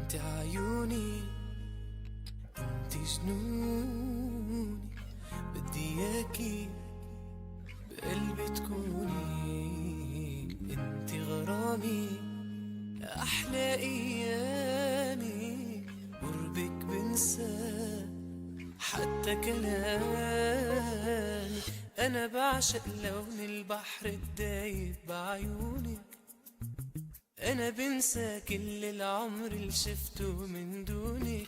انت عيوني، انت جنوني، بدي اياكي بقلبي تكوني. انت غرامي، احلى ايامي، قربك بنسى حتى كلامي. انا بعشق لون البحر الدايب بعيونك، انا بنسى كل العمر اللي شفته من دونك.